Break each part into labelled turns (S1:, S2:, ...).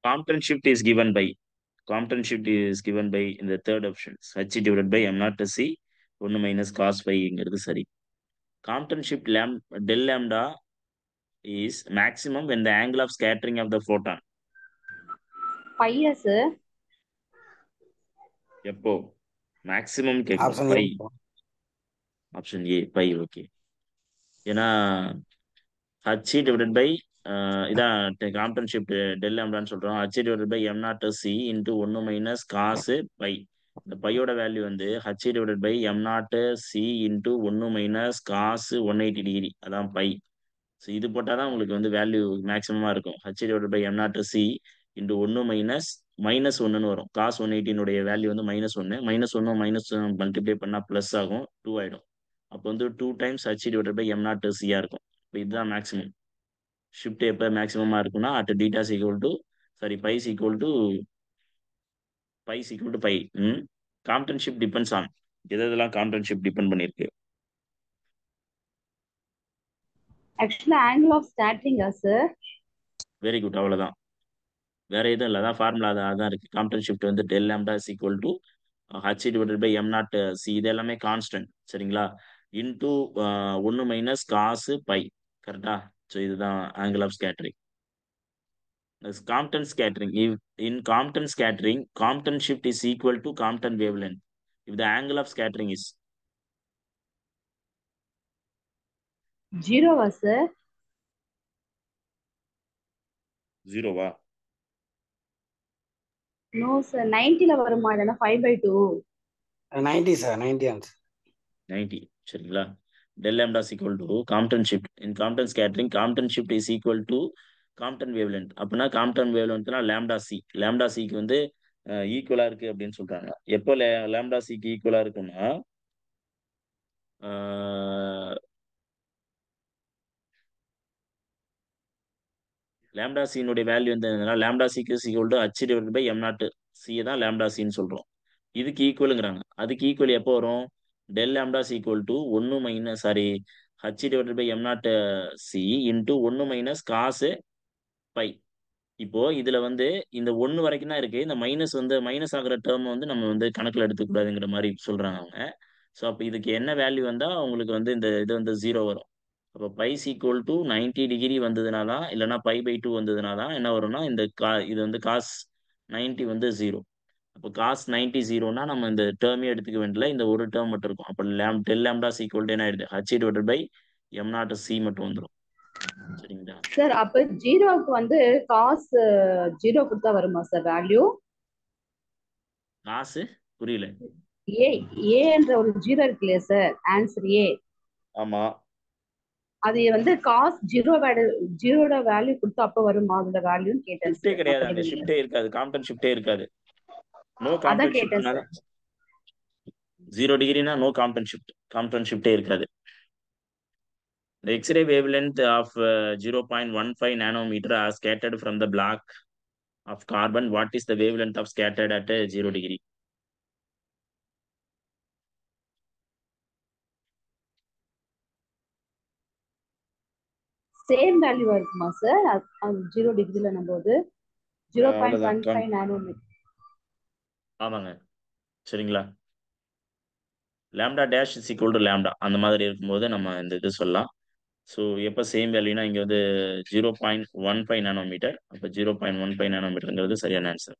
S1: Compton shift is given by in the third option. H divided by m naught c 1 minus cos phi சரி. Compton shift del lambda is maximum when the angle of scattering of the photon.
S2: பையா sir
S1: எப்போ maximum கேட்கணும்.
S3: Option
S1: pi option A pi. Okay. ஏன்னா H divided by இதான் Compton shift del லாம்டான்னு சொல்றோம். H divided by am not C into ஒன்று minus cos pi. இந்த பையோட வேல்யூ வந்து H divided by am not C into ஒன்று மைனஸ் காசு 180 டிகிரி, அதான் பை. ஸோ இது போட்டால் தான் உங்களுக்கு வந்து வேல்யூ மேக்ஸிமமாக இருக்கும். H divided by am not C into ஒன்று மைனஸ் ஒன்றுன்னு வரும். காஸ் 180 வேல்யூ வந்து -1. மைனஸ் மல்டிப்ளை பண்ணால் ப்ளஸ் ஆகும், 2 ஆகிடும். அப்போ வந்து 2 times h divided by M naught சியாக இருக்கும். இப்போ இதுதான் மேக்ஸிமம். ஷிஃப்ட் எப்போ மேக்ஸிமமாக இருக்குன்னா at theta is equal to pi is equal to pi. Compton shift depends on எதெல்லாம் காம்ப்டன் ஷிஃப்ட் டிபெண்ட் பண்ணியிருக்கு.
S2: ஆக்சுவலா ஆங்கிள் ஆஃப் ஸ்கேட்டரிங்கா சார்?
S1: வெரி குட், அவ்வளோதான். வேற எதுவும் இல்லை, அதான் ஃபார்முலா அதான் இருக்கு. காம்ப்டன் ஷிஃப்ட் வந்து del lambda is equal to h divided by am not c, இது எல்லாமே கான்ஸ்டன்ட் சரிங்களா, இன்டூ 1 மைனஸ் காசு பை. கரெக்டா? ஸோ இதுதான் angle of scattering. Compton scattering. In Compton scattering, Compton shift is equal to Compton wavelength if the angle of scattering is
S2: ஜீரோவா sir?
S1: 0.
S2: No sir, 90ல வருமா? இல்லைன்னா 5/2.
S3: 90 sir, 90 answer.
S1: 90 சரிங்களா. Del lambda is equal to Compton shift. In Compton scattering, Compton shift is equal to Compton wavelength. அப்படின்னா Compton wavelengthனா lambda c. lambda c க்கு வந்து ஈக்குவலா இருக்கு அப்படின்னு சொல்றாங்க. எப்போ lambda c க்கு ஈக்குவலா இருக்குன்னா லேம்டா சீனுடைய வேல்யூ வந்து லேம்டா சிக்கு equal to H divide by am not C தான் லேம்டா சின்னு சொல்றோம். இதுக்கு ஈக்குவலுங்கிறாங்க. அதுக்கு ஈக்குவல் எப்போ வரும்? Del lambda equal to 1 minus H divide by am not C into 1 minus cos pi. இப்போ இதுல வந்து இந்த 1 வரைக்கும் தான் இருக்கு. இந்த மைனஸ் ஆகிற டேர்ம் வந்து நம்ம வந்து கணக்கில் எடுத்துக்கூடாதுங்கிற மாதிரி சொல்றாங்க அவங்க. ஸோ அப்போ இதுக்கு என்ன வேல்யூ வந்தா உங்களுக்கு வந்து இந்த இது வந்து 0 வரும். அப்போ பைஸ் ஈக்குவல் டு 90 டிகிரி வந்ததுனால, இல்லைன்னா π/2 வந்ததுனால என்ன வரும்னா இந்த இது வந்து காஸ் 90 வந்து 0. அப்போ காஸ் 90 0னா நம்ம இந்த டேர்மே எடுத்துக்க வேண்டியல, இந்த ஒரு டேர்ம் மட்டும் இருக்கும். அப்போ டெல் லேம்டா ஈக்குவல் டு என்ன ஆயிடுது? H divided by am not C மட்டும் வந்துடும். சரிங்களா
S2: சார்? அப்ப ஜீரோவுக்கு வந்து காஸ் 0 கொடுத்தா வருமா சார் வேல்யூ?
S1: காசு புரியல.
S2: ஏன்ற ஒரு ஜீரோ இருக்கு இல்லையா சார்? Answer A.
S1: ஆமா,
S2: அது வந்து காஸ் ஜீரோட வேல்யூ கொடுத்தா அப்ப வருமா அதோட வேல்யூன்னு கேட்டேன்
S1: ஷிஃப்டே
S2: சார்.
S1: கிடையாது, அங்க ஷிஃப்டே இருக்காது, காம்ப்டன் ஷிஃப்டே இருக்காது. நோ
S2: அதான்
S1: காம்ப்டன்
S2: கேட்டேன்
S1: ஷிஃப்ட்னா
S2: சார்.
S1: 0 டிகிரினா நோ காம்ப்டன் ஷிஃப்டே இருக்காது. The X-ray wavelength of 0.15 nanometer are scattered from the block of carbon. What is the wavelength of scattered at 0 degree?
S2: Same வேல்யூவா இருக்குமா சார்? அது 0 டிகிரில போது 0.15 நானோமீட்டர்.
S1: ஆமாங்க சரிங்களா. Lambda dash is equal to lambda அந்த மாதிரி இருக்கும்போது நம்ம இந்த இது சொல்லலாம். ஸோ எப்போ சேம் வேல்யூனா இங்கே வந்து 0.15 நானோமீட்டர். அப்போ 0.15 நானோமீட்டருங்கிறது சரியான answer.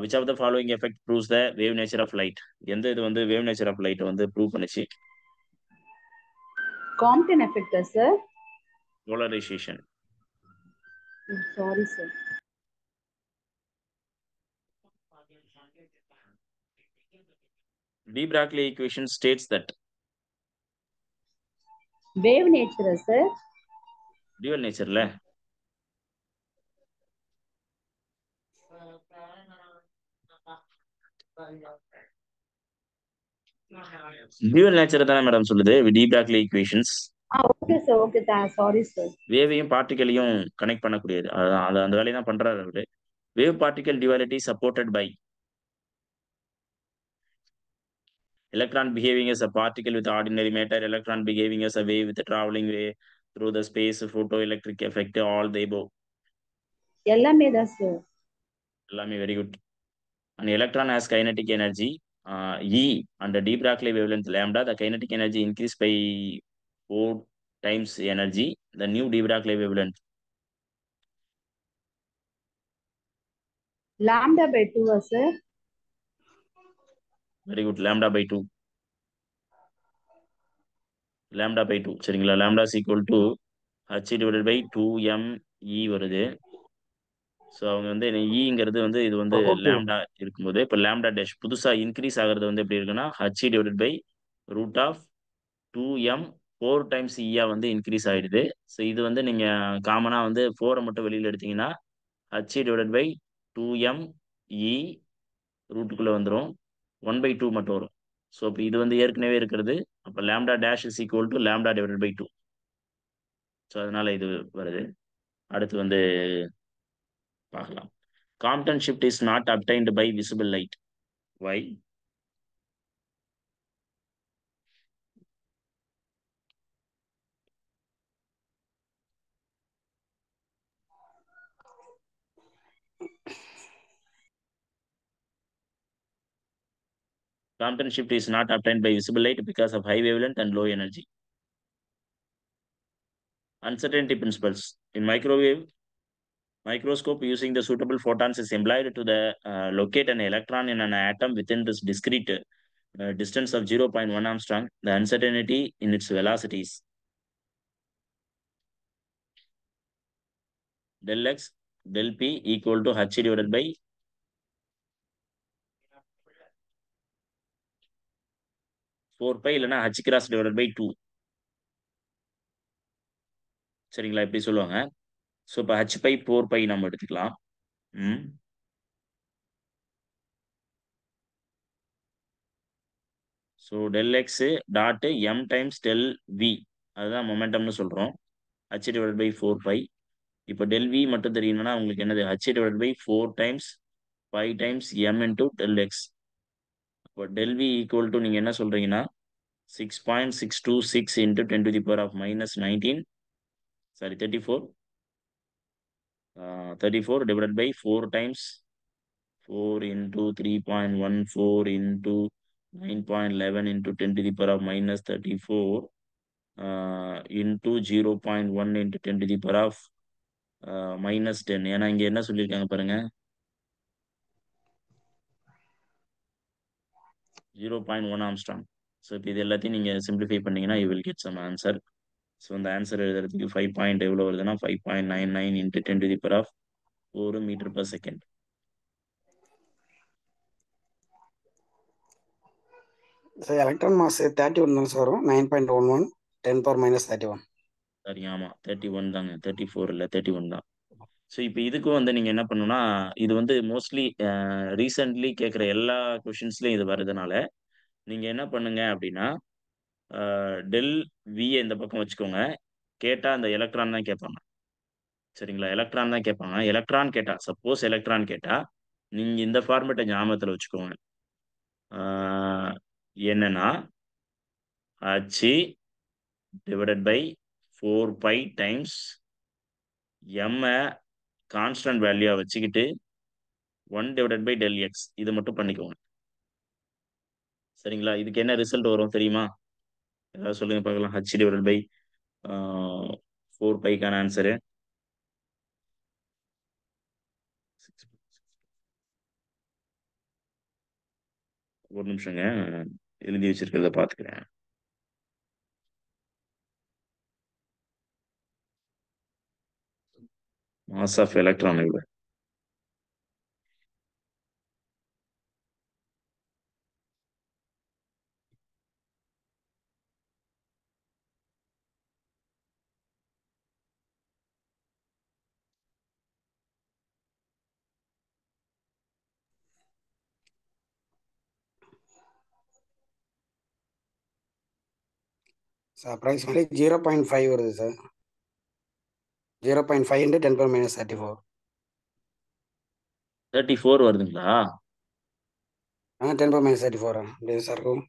S1: Which of the following effect proves the wave nature of light? எந்த இது வந்து வேவ் நேச்சர் ஆஃப் லைட் வந்து ப்ரூவ் பண்ணுச்சு?
S2: காம்ப்டன் எஃபெக்டா sir?
S1: Polarisation.
S2: Sorry sir.
S1: De Broglie equation states that
S2: wave நேச்சரா சார்?
S1: டியூவல் நேச்சர்ல டியூவல் நேச்சர் தானே madam சொல்லுது de Broglie equations.
S2: Okay sir, okay sorry sir.
S1: வேவையும் பார்ட்டிகலையும் கனெக்ட் பண்ணக்கூடியது, அதான் அந்த வேலையை தான் பண்றாரு அவரு. Wave particle duality supported by electron behaving as a particle with ordinary matter, electron behaving as a wave with a traveling wave through the space, photoelectric effect, all the above.
S2: எல்லாமே தான் sir.
S1: எல்லாமே very good. An electron has kinetic energy E under de Broglie wavelength lambda. The kinetic energy increased by 4 times energy. The new de Broglie wavelength.
S2: lambda by 2 sir.
S1: Very good. Lambda by 2. Lambda by 2. சரிங்களா? lambda is equal to h divided by 2m e வருது. So அவங்க வந்து ஈங்கிறது வந்து இது வந்து
S3: okay.
S1: Lambda இருக்கும்போது இப்போ lambda dash புதுசாக இன்க்ரீஸ் ஆகிறது வந்து எப்படி இருக்குன்னா h divided by root of 2m 4 times ஈயா வந்து இன்க்ரீஸ் ஆயிடுது. ஸோ இது வந்து நீங்கள் காமனாக வந்து 4 மட்டும் வெளியில் எடுத்தீங்கன்னா ஹச் டிவைடட் பை 2m இ ரூட்டுக்குள்ளே வந்துடும் 1/2 மட்டும் வரும். ஸோ இப்போ இது வந்து ஏற்கனவே இருக்கிறது. அப்போ lambda dash is equal to lambda divided by 2. So அதனால இது வருது. அடுத்து வந்து பார்க்கலாம். Compton shift is not obtained by visible light. Why? Compton shift is not obtained by visible light because of high wavelength and low energy. Uncertainty principles. In microscope, using the suitable photons is employed to locate an electron in an atom within this discrete distance of 0.1 Armstrong. The uncertainty in its velocities. Del x, del p equal to h divided by 4 pi இல்லைன்னா h cross divided by 2. சரிங்களா? இப்படி சொல்லுவாங்க. So இப்போ h by 4 pi நம்ம எடுத்துக்கலாம். So del X dot M times del V அதுதான் மொமெண்டம்னு சொல்கிறோம். h divide by 4 pi. இப்போ டெல் வி மட்டும் தெரியணும்னா உங்களுக்கு என்னது h divide by 4 times 5 times m into del X. இப்போ டெல் வி ஈக்குவல் டு நீங்கள் என்ன சொல்கிறீங்கன்னா 6.626 into 10 to the power of minus 19 sorry 34 divided by 4 times 4 into 3.14 into 9.11 into 10 to the power of minus 34 into 0.1 into 10 to the power of minus 10. ஏன்னா இங்க என்ன சொல்லியிருக்காங்க பாருங்க 0.1 Armstrong. So இப்போ இது எல்லாத்தையும் நீங்கள் சிம்பிளிஃபை பண்ணீங்கன்னா you will get some answer. So அந்த ஆன்சர் எழுதுறதுக்கு 5 பாயிண்ட் எவ்வளோ வருதுன்னா 5.99 into 10 to the power of 4 meter per second.
S3: Sir electron mass 31 தான் சார் வரும். 9.11 10 power minus 31.
S1: சரி ஆமாம் 31 தாங்க 34 இல்லை 31 தான். ஸோ இப்போ இதுக்கும் வந்து நீங்கள் என்ன பண்ணணும்னா இது வந்து மோஸ்ட்லி ரீசெண்ட்லி கேட்குற எல்லா கொஷின்ஸ்லையும் இது வருதுனால நீங்கள் என்ன பண்ணுங்க அப்படின்னா டெல் விஏ இந்த பக்கம் வச்சுக்கோங்க. கேட்டால் அந்த எலக்ட்ரான் தான் கேட்பாங்க. சரிங்களா? எலக்ட்ரான் தான் கேட்பாங்க. எலக்ட்ரான் கேட்டால் சப்போஸ் எலக்ட்ரான் கேட்டால் நீங்கள் இந்த ஃபார்மேட்டை ஞாபகத்தில் வச்சுக்கோங்க. என்னன்னா h divided by 4 pi times m constant value வச்சுக்கிட்டு 1 divided by del x இது மட்டும் பண்ணிக்கோங்க. சரிங்களா? இதுக்கு என்ன ரிசல்ட் வரும் தெரியுமா? ஏதாவது சொல்லுங்க பார்க்கலாம். h divided by 4 பைக்கான ஆன்சரு ஒரு நிமிஷங்க எழுதி வச்சிருக்கிறத பார்த்துக்கிறேன். மாஸ் ஆஃப் எலக்ட்ரான் இவ்வளோ
S3: சார் அப்ராக்சிமேட்லி 0.5 வருது சார். 0.5 into 10 power minus 34.
S1: 34 வருதுங்களா?
S3: 10 power minus 34 அப்படியே சார் இருக்கும்.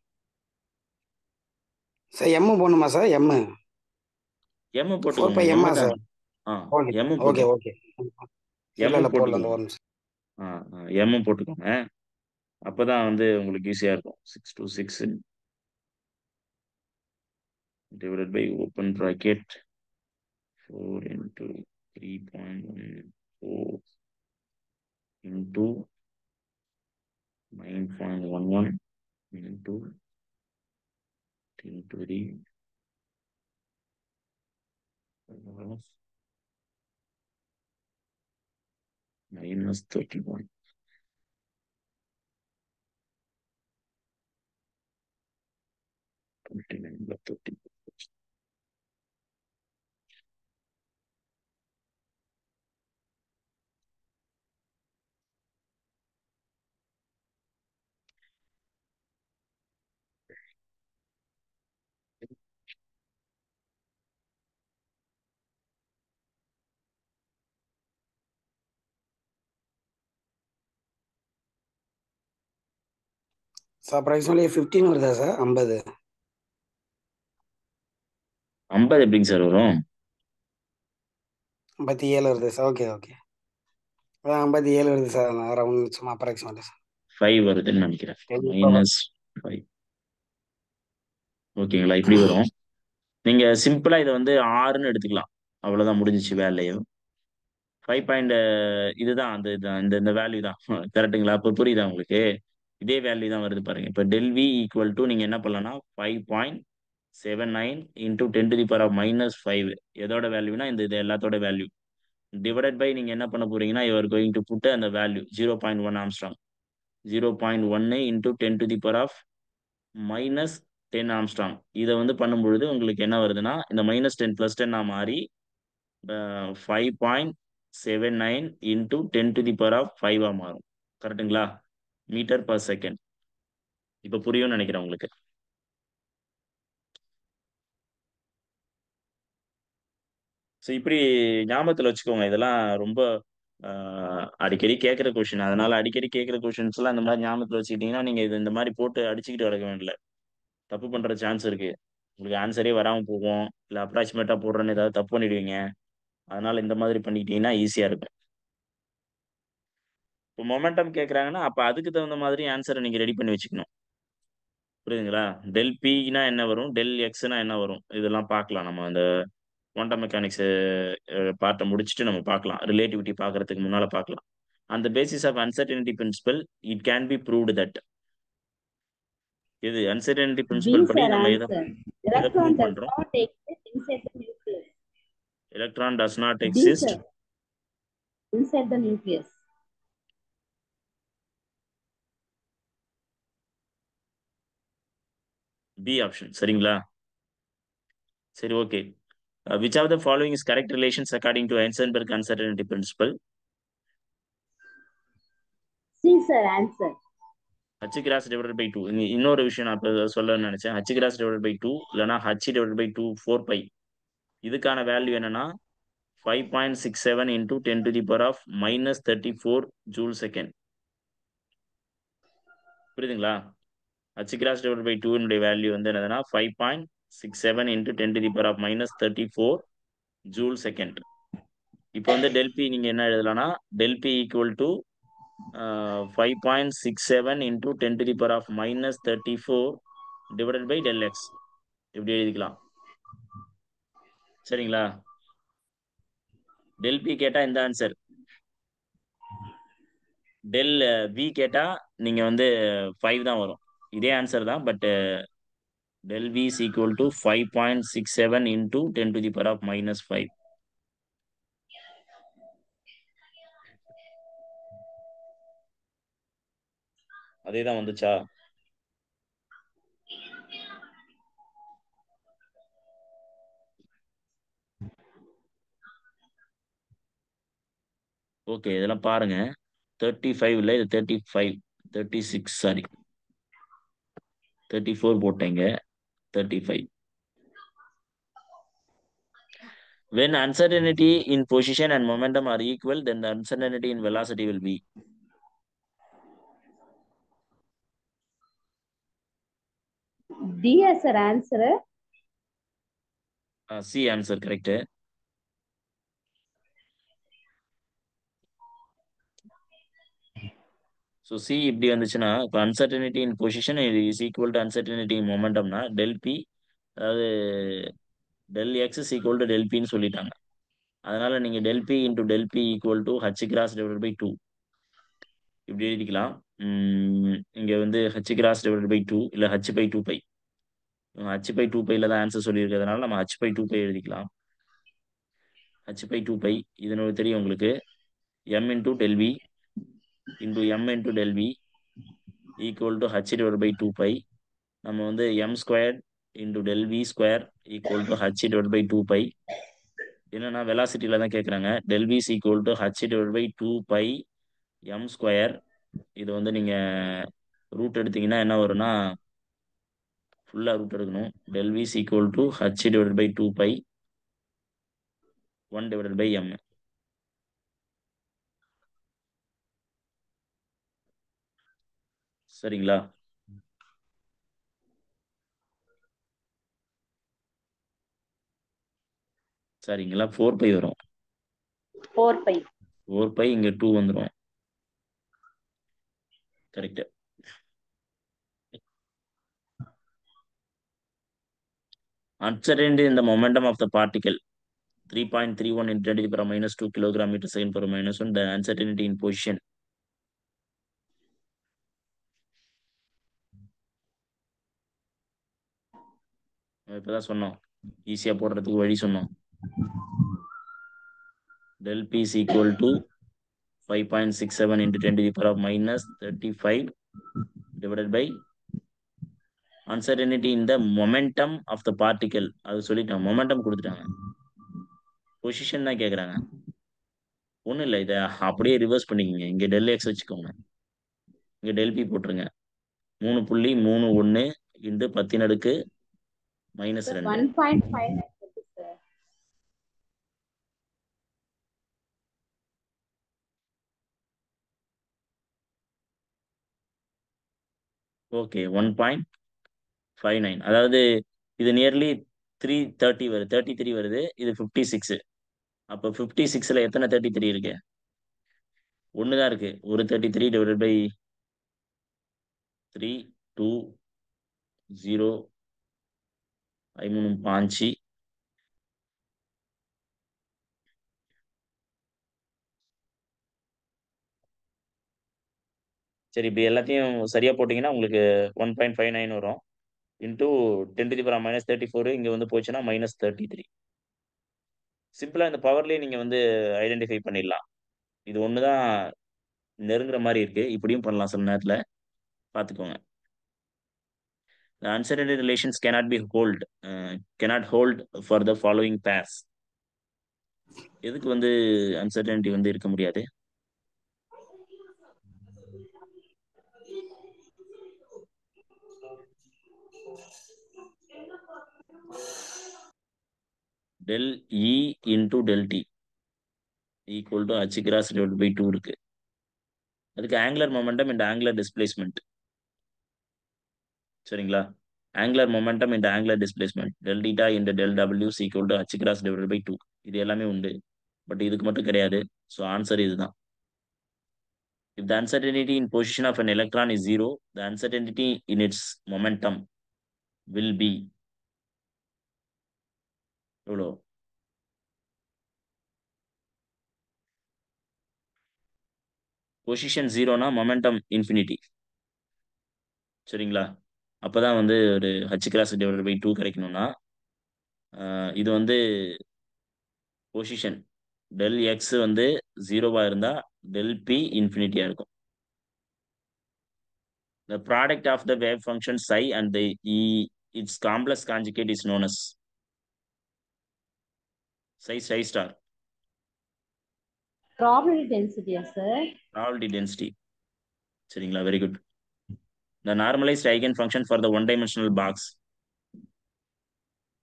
S3: சார் எம் போடணுமா சார்? எம்
S1: எம்
S3: 4
S1: போட்டுக்கோங்க.
S3: பை
S1: எம்
S3: எம்மா
S1: தான்.
S3: சார்? ஓகே
S1: எம்
S3: ஓகே
S1: போட்டு
S3: ஓகே இல்ல இல்ல
S1: எம்மும்
S3: போடல அந்த
S1: போட்டுக்கோங்க.
S3: ஒரு நிமிஷம்.
S1: எம்மும் போட்டுக்கோங்க. அப்பதான் வந்து உங்களுக்கு ஈஸியா இருக்கும். 626 divided by open bracket 4 into 3.14 into 9.11 into 10 to the minus 31. 29 by 30.
S3: Sir approximately 15 வருதா சார்? 50
S1: 50 எப்படிங்க சார் வரும்?
S3: 57 வருது சார். Okay okay. அதான் 57 வருது சார். அரௌண்ட் சும்மா அப்ராக்சிமேட் சார்.
S1: 5 வருதுன்னு நினைக்கிறேன்.
S3: கண்டிப்பா
S1: -5. ஓகேங்களா? இப்படி வரும். நீங்க சிம்பிளா இதை வந்து 6ன்னு எடுத்துக்கலாம். அவ்வளவுதான், முடிஞ்சிச்சு வேலையும். 5 பாயிண்ட் இதுதான் அந்த இதுதான் இந்த இந்த வேல்யூ தான். கரெக்ட்டுங்களா? அப்போ புரியுதா உங்களுக்கு? இதே வேல்யூ தான் வருது பாருங்க. இப்போ டெல் வி ஈக்குவல் டு நீங்க என்ன பண்ணலாம்னா 5.79 இன்டூ 10⁻⁻5. எதோட வேல்யூனா இந்த இது எல்லாத்தோட வேல்யூ டிவைடட் பை நீங்க என்ன பண்ண போறீங்கன்னா யூஆர் கோயிங் டு புட் அந்த வேல்யூ 0.1 ஆம்ஸ்ட்ராங். 0.1 into 10⁻⁻10 Armstrong. இதை வந்து பண்ணும்பொழுது உங்களுக்கு என்ன வருதுன்னா இந்த -10 +10 மாறி 5.79 இன்டூ 10⁻5 மாறும். கரெக்டுங்களா? Metre per second. இப்போ புரியும்னு நினைக்கிறேன் உங்களுக்கு. ஸோ இப்படி ஞாபகத்தில் வச்சுக்கோங்க. இதெல்லாம் ரொம்ப அடிக்கடி கேட்குற கொஷின். அதனால அடிக்கடி கேட்குற கொஷின்ஸ்லாம் இந்த மாதிரி ஞாபகத்தில் வச்சுக்கிட்டீங்கன்னா நீங்கள் இது இந்த மாதிரி போட்டு அடிச்சுக்கிட்டு கிடக்க வேண்டியல. தப்பு பண்ணுற சான்ஸ் இருக்கு. உங்களுக்கு ஆன்சரே வராமல் போகும், இல்லை அப்ராக்சிமேட்டாக போடுறேன்னு ஏதாவது தப்பு பண்ணிடுவீங்க. அதனால இந்த மாதிரி பண்ணிக்கிட்டீங்கன்னா ஈஸியாக இருக்கும். இப்போ மொமெண்டம் கேட்குறாங்கன்னா அப்போ அதுக்கு தகுந்த மாதிரி ஆன்சரை நீங்கள் ரெடி பண்ணி வச்சுக்கணும். புரியுதுங்களா? டெல் பினா என்ன வரும், டெல் எக்ஸ்னா என்ன வரும், இதெல்லாம் பார்க்கலாம். நம்ம அந்த குவாண்டம் மெக்கானிக்ஸ் பார்ட்டை முடிச்சுட்டு நம்ம பார்க்கலாம். ரிலேட்டிவிட்டி பார்க்கறதுக்கு முன்னால் பார்க்கலாம். அந்த basis of uncertainty principle it can be proved that. இது அன்சர்டனிட்டி
S2: B
S1: பிரின்சிபல் படி
S2: sir
S1: நம்ம
S2: answer.
S1: எதை
S2: Electron
S1: ப்ரூவ்
S2: does
S1: பண்றோம்?
S2: not exist inside the nucleus.
S1: Electron does not
S2: B
S1: exist
S2: sir, inside the nucleus.
S1: B option. சரிங்களா? சரி, okay. Which of the following is correct relations according to Heisenberg uncertainty principle?
S2: C sir answer.
S1: h cross divided by 2. இன்னொரு விஷயம் நான் இப்போ சொல்லணும்னு நினைச்சேன். h cross divided by 2 இல்லைனா h divided by 2 4π. இதுக்கான வேல்யூ என்னன்னா 5.67 இன்டூ 10⁻⁻34 ஜூல் செகண்ட். புரியுதுங்களா? h cross divided by 2 value வந்து என்னதுன்னா 5.67 இன்டூ 10⁻⁻34 ஜூல் செகண்ட். இப்போ வந்து டெல்பி நீங்க என்ன எழுதலாம்னா del p equal to 5.67 into 10⁻⁻34 divided by del x. இப்படி எழுதிக்கலாம். சரிங்களா? டெல் பி கேட்டா இந்த ஆன்சர், டெல் வி கேட்டா நீங்க வந்து 5 தான் வரும். இதே ஆன்சர் தான், but del V is equal to 5.67 into 10⁻⁻5. அதே தான் வந்துச்சா? ஓகே, இதெல்லாம் பாருங்க. 35 இல்லை, இது 35, 36, sorry 34 போட்டேங்க. 35. When uncertainty in position and momentum are equal, then the uncertainty in velocity will be.
S2: D as sir answer.
S1: C answer correct. So C இப்படி வந்துச்சுன்னா இப்போ uncertainty in position is equal to uncertainty in மொமெண்டம்னா del p, அதாவது del x is equal to del பின்னு சொல்லிட்டாங்க. அதனால நீங்க del p into del p equal to h cross divide by two இப்படி எழுதிக்கலாம். இங்க வந்து h cross divide by two இல்லை h by two pi, h by two பைல தான் ஆன்சர் சொல்லியிருக்கிறதுனால நம்ம ஹச் பை டூ பை எழுதிக்கலாம். ஹச் பை டூ பை இதனோட தெரியும் உங்களுக்கு, m into del v into m into del we equal to H divide by two pi. நம்ம வந்து m square into del v square equal to H divide by two pi. என்னன்னா வெலாசிட்டியில தான் கேட்குறாங்க. Del we equal to H divide by two pi m square. இது வந்து நீங்க root எடுத்தீங்கன்னா என்ன வரும்னா ஃபுல்லாக ரூட் எடுக்கணும். Del we equal to H divide by two pi 1 divide by m. சரிங்களா? சரிங்களா? 4 பை வரும்.
S2: 4 பை.
S1: 4 பை இங்க 2 வந்துடும். Correct. Uncertainty in the momentum of the particle 3.31 into 10 to the power minus 2 kilogram meter second per minus 1. The uncertainty in position. இப்பதான் சொன்னோம், ஈஸியா போடுறதுக்கு வழி சொன்னோம். del p is equal to 5.67 into 10 to the power minus 35 divided by uncertainty in the momentum of the particle. அது சொல்லிட்டாங்க, momentum கொடுத்துட்டாங்க, position தான் கேட்குறாங்க. ஒன்றும் இல்லை, இதை அப்படியே ரிவர்ஸ் பண்ணிக்கோங்க. இங்கே டெல் எக்ஸ் வச்சுக்கோங்க, இங்கே டெல் பி போட்டுருங்க. 3.31 இன்ட்டு 10 அடுக்கு மைனஸ் 2.
S2: 1.59 சார்.
S1: ஓகே, 1.59. அதாவது இது நியர்லி 330 வருது, 33 வருது. இது 56. அப்போ 56ல் எத்தனை 33 இருக்கு? ஒன்று தான் இருக்கு. ஒரு 33 டிவைடட் பை 3 2 0 3 5. சரி, இப்படி எல்லாத்தையும் சரியா போட்டிங்கன்னா உங்களுக்கு 1.59 வரும். Into 10 to the power minus 34 இங்கே வந்து போச்சுன்னா மைனஸ் 33. சிம்பிளாக இந்த பவர்லேயே நீங்கள் வந்து ஐடென்டிஃபை பண்ணிடலாம். இது ஒன்று தான் நெருங்குற மாதிரி இருக்கு, இப்படியும் பண்ணலாம் சில நேரத்தில், பார்த்துக்கோங்க. The uncertainty relations cannot be cannot hold for the following pairs. எதுக்கு வந்து uncertainty வந்து இருக்க முடியாது? del E into del T equal to h cross divided by 2 இருக்கு. அதுக்கு angular momentum and angular displacement. சரிங்களா? angular momentum and angular displacement del theta into del W is equal to h cross divided by 2. இது எல்லாமே உண்டு, but இதுக்கு மட்டும் கிடையாது. So answer இதுதான். If the uncertainty in position of an electron is 0, the uncertainty in its momentum will be எவ்வளோ? Position 0னா momentum infinity. சரிங்களா? அப்போதான் வந்து ஒரு ஹச் கிராஸ் டிவைடட் பை 2 கிடைக்கணும்னா இது வந்து பொசிஷன் டெல் எக்ஸ் வந்து 0வா இருந்தா டெல் பி இன்ஃபினிட்டியா இருக்கும். The product of the wave function psi and its complex conjugate is known as psi star.
S2: Probability density sir.
S1: Probability density. சரிங்களா? Very good. The normalized eigenfunction for the one-dimensional box.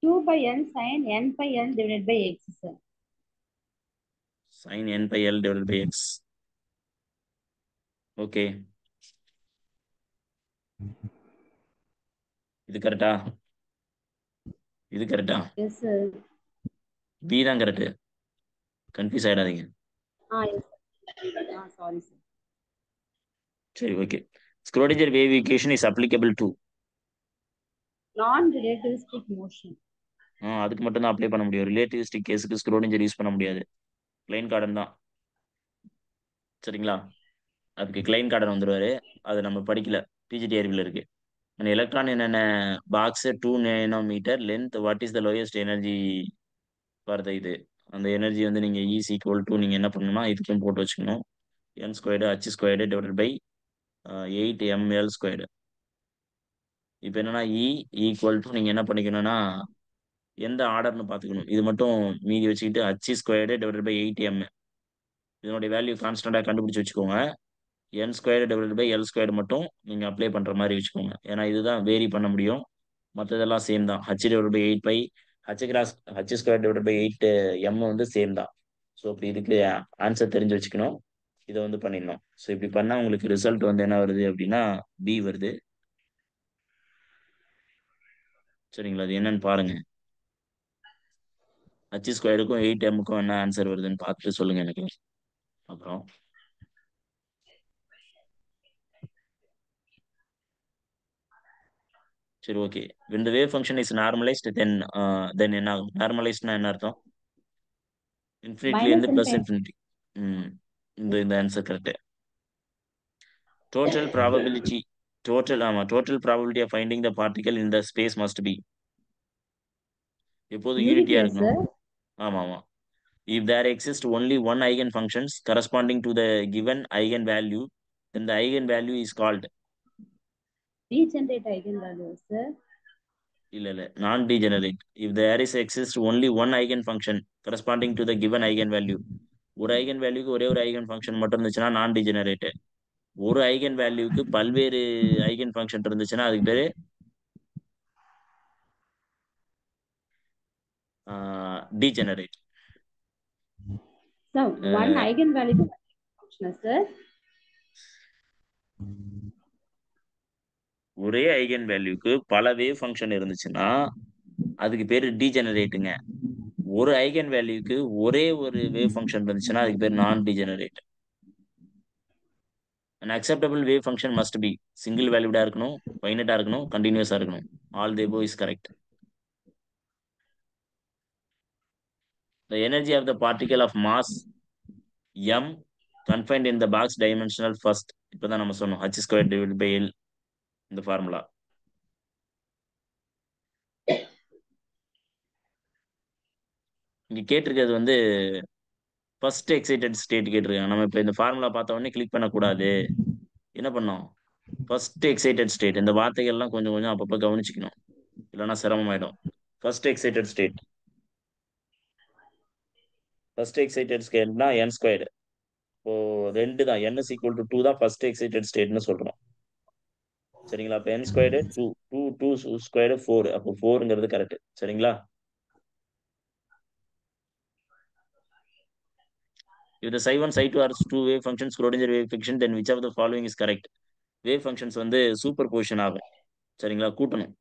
S2: 2 by n sin n by n divided by x sir.
S1: Sin n by L divided by x. Okay, இது கரெக்டா? இது கரெக்டா?
S2: Yes sir.
S1: B தான் correct, confuse ஆயிடாதீங்க.
S2: Yes sorry sir.
S1: சரி okay. Schrodinger wave equation is applicable to
S2: non-relativistic motion.
S1: அதுக்கு மட்டும் தான் அப்ளை பண்ண முடியும். ரிலேட்டிவிஸ்டிக் கேஸுக்கு ஸ்க்ரோடிஞ்சர் யூஸ் பண்ண முடியாது. கிளைன் கார்டன் தான். சரிங்களா? அதுக்கு கிளைன் கார்டன் வந்துருவாரு. அது நம்ம படிக்கல. பிஜிடிஆர்பியில் இருக்கு. an electron in an box 2 nanometer length, what is the lowest energy for the இது அந்த எனர்ஜி வந்து நீங்க E ஈக்குவல் டு நீங்க என்ன பண்ணணும்னா இதுக்கும் போட்டு வச்சுக்கணும். n squared h squared divided by 8ml squared. இப்போ என்னன்னா E ஈக்குவல் டு நீங்க என்ன பண்ணிக்கணும்னா எந்த ஆர்டர்னு பார்த்துக்கணும். இது மட்டும் மீதி வச்சுக்கிட்டு h squared divided by 8m இதனுடைய வேல்யூ கான்ஸ்டன்டாக கண்டுபிடிச்சு வச்சுக்கோங்க. n squared divided by l squared மட்டும் நீங்கள் அப்ளை பண்ணுற மாதிரி வச்சுக்கோங்க. ஏன்னா இதுதான் வேரி பண்ண முடியும். மற்றதெல்லாம் சேம் தான். h divide by 8 pi h square divide by 8m வந்து சேம் தான். ஸோ இப்படி இதுக்கு ஆன்சர் தெரிஞ்சு வச்சுக்கணும். இதை வந்து பண்ணிடணும். ஸோ இப்படி பண்ணால் உங்களுக்கு ரிசல்ட் வந்து என்ன வருது அப்படின்னா பி வருது. சரிங்களா? அது என்னன்னு பாருங்க. h ஸ்கொயருக்கும் 8mக்கும் என்ன ஆன்சர் வருதுன்னு பார்த்துட்டு சொல்லுங்க எனக்கு. அப்புறம் சரி okay. when the wave function is normalized then என்ன ஆகும்? நார்மலைஸ்ட்னா என்ன அர்த்தம்? இன்ஃபினிட்ல
S2: Minus
S1: இருந்து பிளஸ்
S2: infinity.
S1: இன்ஃபினிட்டி. இந்த answer correct. Total probability total probability of finding the particle in the space must be எப்போதும் யூனிட்டியா
S2: Unity,
S1: இருக்கணும்.
S2: sir.
S1: ஆமா ஆமா. if there exists only one eigen functions corresponding to the given eigen value then the eigen value is called
S2: Degenerate eigenvalue, sir.
S1: இல்ல நான் degenerate. if there is exists only one eigen function corresponding to the given eigen value ஒரு eigen வேல்யூக்கு ஒரே ஒரு eigen function மட்டும் இருந்துச்சுன்னா நான் degenerate. ஒரு eigen வேல்யூக்கு பல்வேறு ஐகன் ஃபங்க்ஷன் இருந்துச்சுன்னா அதுக்கு பேரு degenerate.
S2: So, one eigenvalue to function, sir.
S1: ஒரே ஐகன் வேல்யூக்கு பல வேவ் ஃபங்க்ஷன் இருந்துச்சுன்னா அதுக்கு பேரு டீஜெனரேட்டுங்க. ஒரு ஐகன் வேல்யூக்கு ஒரே ஒரு வேவ் ஃபங்க்ஷன் இருந்துச்சுன்னா அதுக்கு பேர் நான் degenerate. an acceptable wave function must be single valued இருக்கணும், ஃபைனைட்டா இருக்கணும், கண்டினியூஸா இருக்கணும். all the above is correct. the energy of the particle of mass m confined in the box dimensional first இப்பதான் நம்ம சொன்னோம் h square divide by l இந்த formula. இங்க கேட்டிருக்கிறது வந்து ஃபர்ஸ்ட் எக்ஸைட்டட் ஸ்டேட் கேட்டிருக்காங்க. நம்ம இப்போ இந்த ஃபார்முலா பார்த்த உடனே கிளிக் பண்ணக்கூடாது. என்ன பண்ணோம்? ஃபர்ஸ்ட் எக்ஸைட்டட் ஸ்டேட் இந்த வார்த்தைகள்லாம் கொஞ்சம் கொஞ்சம் அப்பப்போ கவனிச்சுக்கணும், இல்லைன்னா சிரமமாயிடும். ஃபர்ஸ்ட் எக்ஸைட்டட் ஸ்டேட் ஸ்டேட்னா n ஸ்கொயர்டு. இப்போ 2 தான் n is equal to 2 தான் ஃபர்ஸ்ட் எக்ஸைட்டட் ஸ்டேட்னு சொல்றோம். சரிங்களா? அப்போ n ஸ்கொயர்டு 2 ஸ்கொயர்டு 4 அப்போ 4ங்கிறது கரெக்ட். சரிங்களா? if the psi 1 psi 2 are two wave functions Schrodinger wave function then which of the following is correct? Wave functions வந்து super position ஆகும். சரிங்களா? கூட்டணும்.